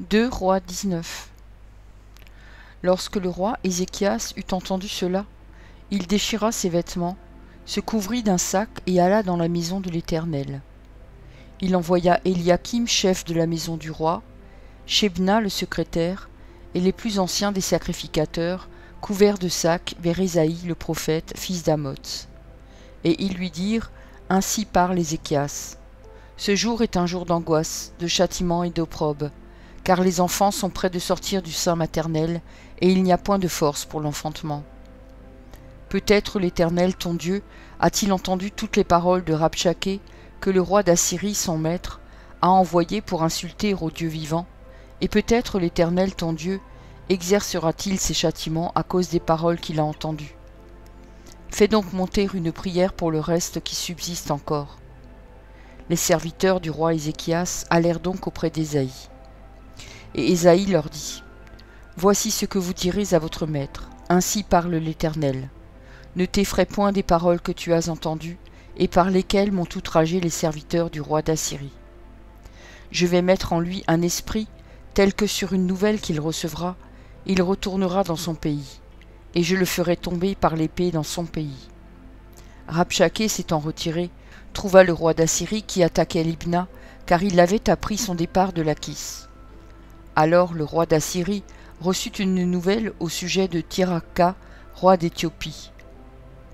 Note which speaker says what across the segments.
Speaker 1: 2 Rois 19. Lorsque le roi Ézéchias eut entendu cela, il déchira ses vêtements, se couvrit d'un sac et alla dans la maison de l'Éternel. Il envoya Éliakim, chef de la maison du roi, Shebna le secrétaire, et les plus anciens des sacrificateurs, couverts de sacs, vers Ésaïe le prophète, fils d'Amoz. Et ils lui dirent, « Ainsi parle Ézéchias. Ce jour est un jour d'angoisse, de châtiment et d'opprobre, car les enfants sont près de sortir du sein maternel, et il n'y a point de force pour l'enfantement. Peut-être l'Éternel, ton Dieu, a-t-il entendu toutes les paroles de Rabshakeh, que le roi d'Assyrie, son maître, a envoyé pour insulter au Dieu vivant, et peut-être l'Éternel, ton Dieu, exercera-t-il ses châtiments à cause des paroles qu'il a entendues. Fais donc monter une prière pour le reste qui subsiste encore. » Les serviteurs du roi Ézéchias allèrent donc auprès d'Ésaïe. Et Ésaïe leur dit, « Voici ce que vous direz à votre maître. Ainsi parle l'Éternel. Ne t'effraie point des paroles que tu as entendues, et par lesquelles m'ont outragé les serviteurs du roi d'Assyrie. Je vais mettre en lui un esprit, tel que sur une nouvelle qu'il recevra, il retournera dans son pays, et je le ferai tomber par l'épée dans son pays. » Rabshakeh s'étant retiré, trouva le roi d'Assyrie qui attaquait Libna, car il avait appris son départ de Lachis. Alors le roi d'Assyrie reçut une nouvelle au sujet de Tirhaka, roi d'Éthiopie.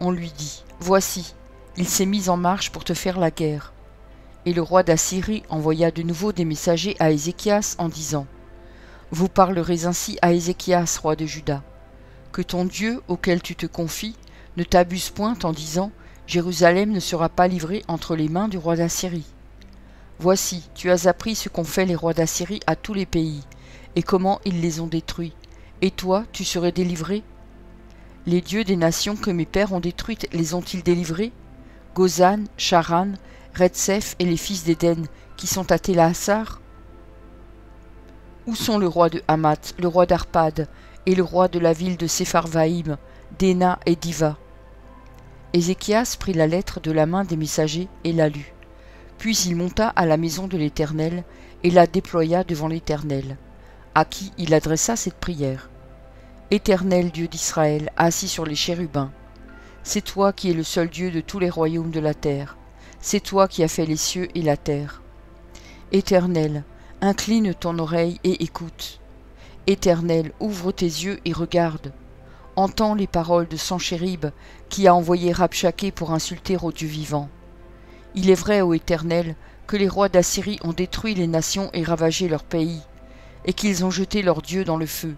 Speaker 1: On lui dit, « Voici, il s'est mis en marche pour te faire la guerre. » Et le roi d'Assyrie envoya de nouveau des messagers à Ézéchias en disant, « Vous parlerez ainsi à Ézéchias, roi de Juda, que ton Dieu, auquel tu te confies, ne t'abuse point en disant, Jérusalem ne sera pas livrée entre les mains du roi d'Assyrie. Voici, tu as appris ce qu'ont fait les rois d'Assyrie à tous les pays, et comment ils les ont détruits, et toi, tu serais délivré? Les dieux des nations que mes pères ont détruites les ont-ils délivrés? Gozan, Charan, Retsef et les fils d'Éden, qui sont à Télassar? Où sont le roi de Hamath, le roi d'Arpad, et le roi de la ville de Sepharvaïm, Déna et Diva? » Ézéchias prit la lettre de la main des messagers et la lut. Puis il monta à la maison de l'Éternel et la déploya devant l'Éternel, à qui il adressa cette prière. « Éternel Dieu d'Israël, assis sur les chérubins, c'est toi qui es le seul Dieu de tous les royaumes de la terre, c'est toi qui as fait les cieux et la terre. Éternel, incline ton oreille et écoute. Éternel, ouvre tes yeux et regarde. Entends les paroles de Sanchérib, qui a envoyé Rabshakeh pour insulter au Dieu vivant. Il est vrai, ô Éternel, que les rois d'Assyrie ont détruit les nations et ravagé leur pays, et qu'ils ont jeté leurs dieux dans le feu.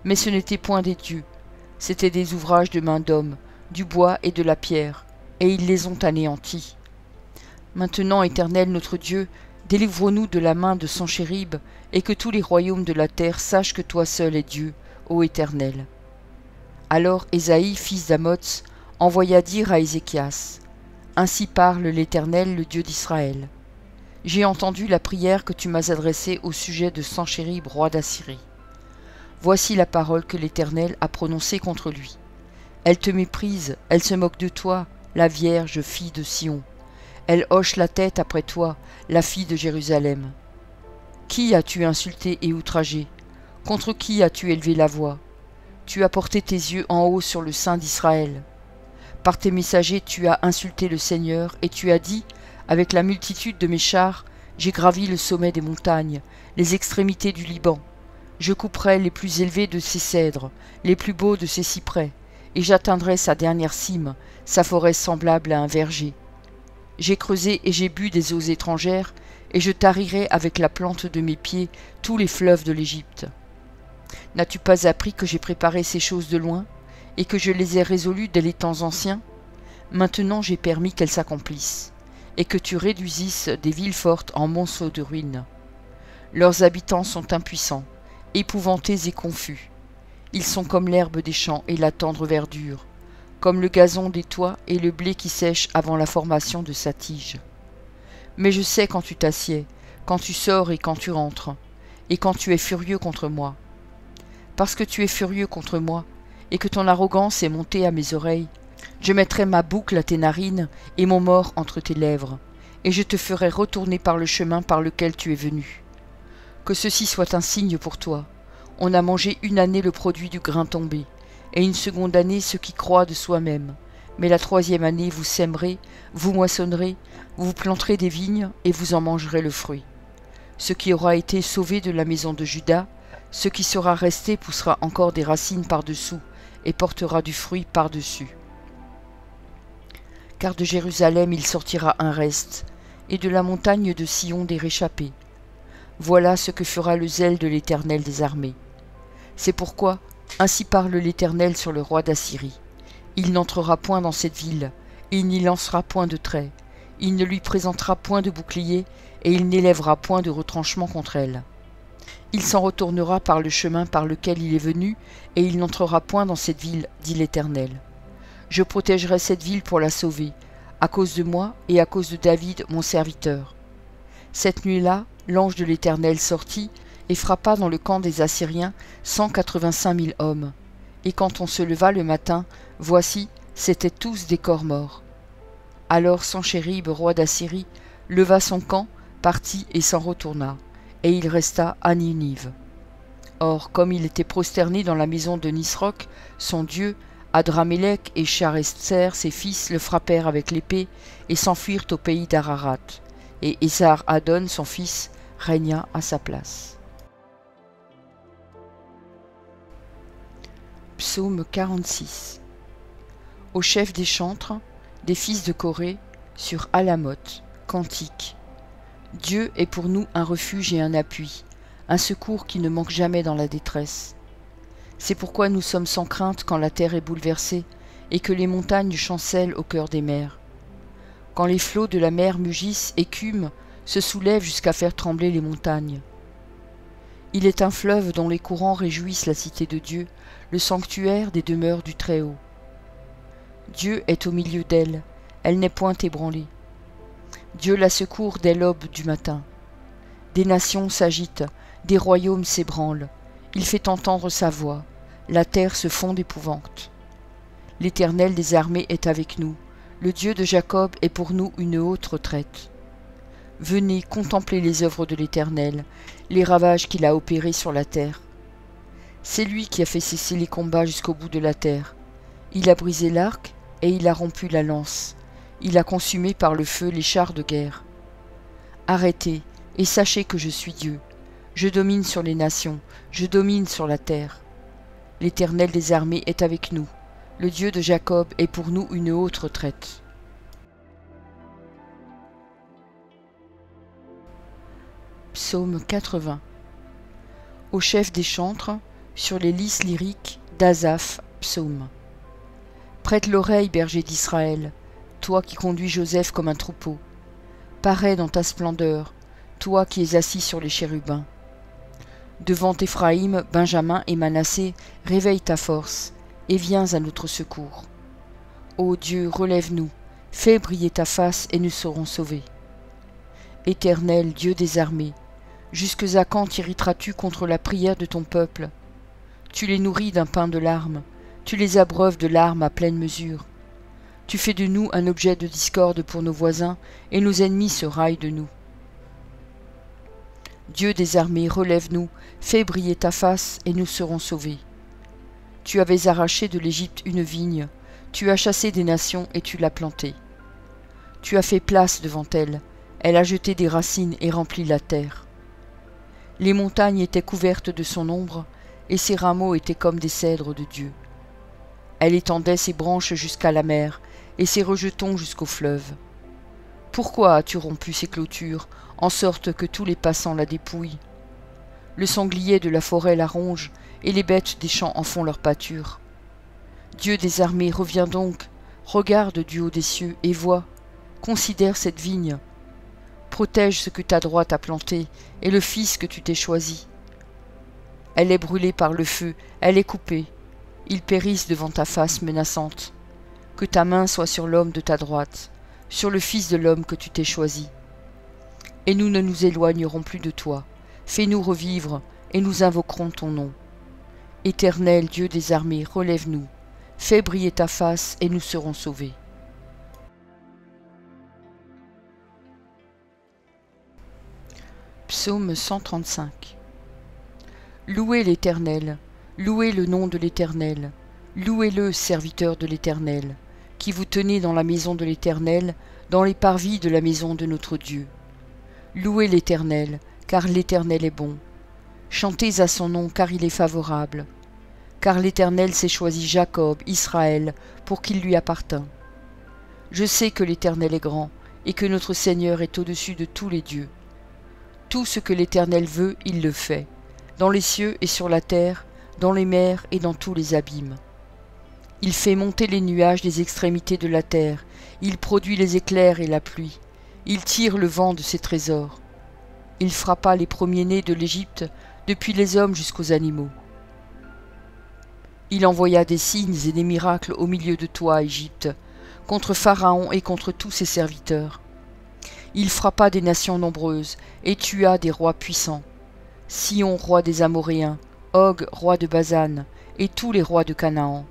Speaker 1: Mais ce n'étaient point des dieux, c'étaient des ouvrages de main d'hommes, du bois et de la pierre, et ils les ont anéantis. Maintenant, Éternel notre Dieu, délivre-nous de la main de Sanchérib, et que tous les royaumes de la terre sachent que toi seul es Dieu, ô Éternel. » Alors Ésaïe, fils d'Amoz, envoya dire à Ézéchias, « Ainsi parle l'Éternel, le Dieu d'Israël. J'ai entendu la prière que tu m'as adressée au sujet de Sanchérib, roi d'Assyrie. Voici la parole que l'Éternel a prononcée contre lui. Elle te méprise, elle se moque de toi, la Vierge, fille de Sion. Elle hoche la tête après toi, la fille de Jérusalem. Qui as-tu insulté et outragé? Contre qui as-tu élevé la voix? Tu as porté tes yeux en haut sur le sein d'Israël. Par tes messagers tu as insulté le Seigneur, et tu as dit, avec la multitude de mes chars, j'ai gravi le sommet des montagnes, les extrémités du Liban. Je couperai les plus élevés de ses cèdres, les plus beaux de ses cyprès, et j'atteindrai sa dernière cime, sa forêt semblable à un verger. J'ai creusé et j'ai bu des eaux étrangères, et je tarirai avec la plante de mes pieds tous les fleuves de l'Égypte. N'as-tu pas appris que j'ai préparé ces choses de loin, et que je les ai résolues dès les temps anciens? Maintenant j'ai permis qu'elles s'accomplissent, et que tu réduisisses des villes fortes en monceaux de ruines. Leurs habitants sont impuissants, épouvantés et confus. Ils sont comme l'herbe des champs et la tendre verdure, comme le gazon des toits et le blé qui sèche avant la formation de sa tige. Mais je sais quand tu t'assieds, quand tu sors et quand tu rentres, et quand tu es furieux contre moi. Parce que tu es furieux contre moi, et que ton arrogance est montée à mes oreilles, je mettrai ma boucle à tes narines et mon mors entre tes lèvres, et je te ferai retourner par le chemin par lequel tu es venu. Que ceci soit un signe pour toi. On a mangé une année le produit du grain tombé, et une seconde année ce qui croît de soi-même. Mais la troisième année vous sèmerez, vous moissonnerez, vous planterez des vignes, et vous en mangerez le fruit. Ce qui aura été sauvé de la maison de Juda, ce qui sera resté poussera encore des racines par-dessous, et portera du fruit par-dessus. Car de Jérusalem il sortira un reste, et de la montagne de Sion des réchappés. Voilà ce que fera le zèle de l'Éternel des armées. C'est pourquoi, ainsi parle l'Éternel sur le roi d'Assyrie. Il n'entrera point dans cette ville, et il n'y lancera point de trait, il ne lui présentera point de bouclier, et il n'élèvera point de retranchement contre elle. Il s'en retournera par le chemin par lequel il est venu, et il n'entrera point dans cette ville, dit l'Éternel. Je protégerai cette ville pour la sauver, à cause de moi et à cause de David mon serviteur. Cette nuit-là, l'ange de l'Éternel sortit et frappa dans le camp des Assyriens 185 000 hommes. Et quand on se leva le matin, voici, c'étaient tous des corps morts. Alors Sanchérib, roi d'Assyrie, leva son camp, partit et s'en retourna, et il resta à Ninive. Or, comme il était prosterné dans la maison de Nisroch, son dieu, Adramélec et Charester, ses fils, le frappèrent avec l'épée et s'enfuirent au pays d'Ararat. Et Esar-Hadon, son fils, régna à sa place. Psaume 46. Au chef des chantres, des fils de Corée, sur Alamoth, cantique. Dieu est pour nous un refuge et un appui, un secours qui ne manque jamais dans la détresse. C'est pourquoi nous sommes sans crainte quand la terre est bouleversée et que les montagnes chancellent au cœur des mers. Quand les flots de la mer mugissent, écument, se soulèvent jusqu'à faire trembler les montagnes. Il est un fleuve dont les courants réjouissent la cité de Dieu, le sanctuaire des demeures du Très-Haut. Dieu est au milieu d'elle, elle n'est point ébranlée. Dieu la secourt dès l'aube du matin. Des nations s'agitent, des royaumes s'ébranlent. Il fait entendre sa voix, la terre se fond d'épouvante. L'Éternel des armées est avec nous, le Dieu de Jacob est pour nous une haute retraite. Venez contempler les œuvres de l'Éternel, les ravages qu'il a opérés sur la terre. C'est lui qui a fait cesser les combats jusqu'au bout de la terre. Il a brisé l'arc et il a rompu la lance. Il a consumé par le feu les chars de guerre. Arrêtez et sachez que je suis Dieu. Je domine sur les nations, je domine sur la terre. L'Éternel des armées est avec nous. Le Dieu de Jacob est pour nous une haute retraite. Psaume 80. Au chef des chantres, sur les lys lyriques d'Asaph, psaume. Prête l'oreille, berger d'Israël, toi qui conduis Joseph comme un troupeau. Parais dans ta splendeur, toi qui es assis sur les chérubins. Devant Éphraïm, Benjamin et Manassé, réveille ta force, et viens à notre secours. Ô Dieu, relève-nous, fais briller ta face, et nous serons sauvés. Éternel, Dieu des armées, jusque à quand t'irriteras-tu contre la prière de ton peuple? Tu les nourris d'un pain de larmes, tu les abreuves de larmes à pleine mesure. Tu fais de nous un objet de discorde pour nos voisins, et nos ennemis se raillent de nous. Dieu des armées, relève-nous, fais briller ta face, et nous serons sauvés. Tu avais arraché de l'Égypte une vigne, tu as chassé des nations et tu l'as plantée. Tu as fait place devant elle, elle a jeté des racines et rempli la terre. Les montagnes étaient couvertes de son ombre, et ses rameaux étaient comme des cèdres de Dieu. Elle étendait ses branches jusqu'à la mer, et ses rejetons jusqu'au fleuve. Pourquoi as-tu rompu ses clôtures, en sorte que tous les passants la dépouillent? Le sanglier de la forêt la ronge, et les bêtes des champs en font leur pâture. Dieu des armées, reviens donc, regarde du haut des cieux, et vois, considère cette vigne. Protège ce que ta droite a planté, et le fils que tu t'es choisi. Elle est brûlée par le feu, elle est coupée. Ils périssent devant ta face menaçante. Que ta main soit sur l'homme de ta droite, sur le fils de l'homme que tu t'es choisi. Et nous ne nous éloignerons plus de toi. Fais-nous revivre, et nous invoquerons ton nom. Éternel Dieu des armées, relève-nous. Fais briller ta face, et nous serons sauvés. Psaume 135. Louez l'Éternel, louez le nom de l'Éternel, louez-le, serviteurs de l'Éternel, qui vous tenez dans la maison de l'Éternel, dans les parvis de la maison de notre Dieu. Louez l'Éternel, car l'Éternel est bon. Chantez à son nom, car il est favorable. Car l'Éternel s'est choisi Jacob, Israël, pour qu'il lui appartînt. Je sais que l'Éternel est grand, et que notre Seigneur est au-dessus de tous les dieux. Tout ce que l'Éternel veut, il le fait, dans les cieux et sur la terre, dans les mers et dans tous les abîmes. Il fait monter les nuages des extrémités de la terre, il produit les éclairs et la pluie, il tire le vent de ses trésors. Il frappa les premiers-nés de l'Égypte, depuis les hommes jusqu'aux animaux. Il envoya des signes et des miracles au milieu de toi, Égypte, contre Pharaon et contre tous ses serviteurs. Il frappa des nations nombreuses et tua des rois puissants. Sion, roi des Amoréens, Og, roi de Basan, et tous les rois de Canaan.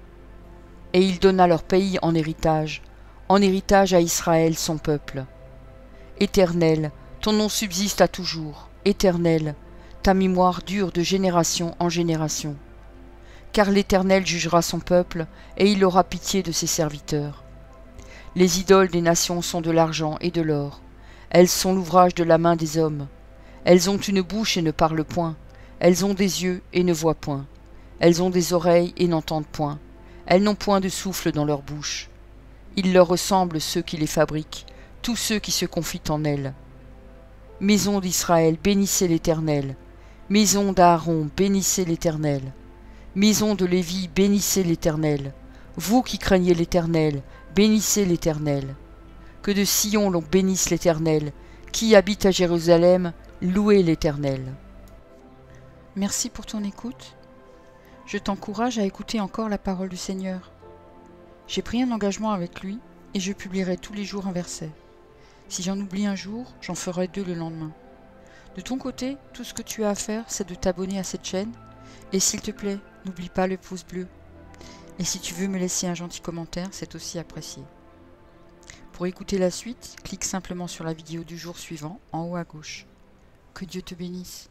Speaker 1: Et il donna leur pays en héritage à Israël son peuple. Éternel, ton nom subsiste à toujours. Éternel, ta mémoire dure de génération en génération. Car l'Éternel jugera son peuple, et il aura pitié de ses serviteurs. Les idoles des nations sont de l'argent et de l'or. Elles sont l'ouvrage de la main des hommes. Elles ont une bouche et ne parlent point. Elles ont des yeux et ne voient point. Elles ont des oreilles et n'entendent point. Elles n'ont point de souffle dans leur bouche. Ils leur ressemblent ceux qui les fabriquent, tous ceux qui se confient en elles. Maison d'Israël, bénissez l'Éternel. Maison d'Aaron, bénissez l'Éternel. Maison de Lévi, bénissez l'Éternel. Vous qui craignez l'Éternel, bénissez l'Éternel. Que de Sion l'on bénisse l'Éternel. Qui habite à Jérusalem, louez l'Éternel. Merci pour ton écoute. Je t'encourage à écouter encore la parole du Seigneur. J'ai pris un engagement avec lui et je publierai tous les jours un verset. Si j'en oublie un jour, j'en ferai 2 le lendemain. De ton côté, tout ce que tu as à faire, c'est de t'abonner à cette chaîne. Et s'il te plaît, n'oublie pas le pouce bleu. Et si tu veux me laisser un gentil commentaire, c'est aussi apprécié. Pour écouter la suite, clique simplement sur la vidéo du jour suivant, en haut à gauche. Que Dieu te bénisse.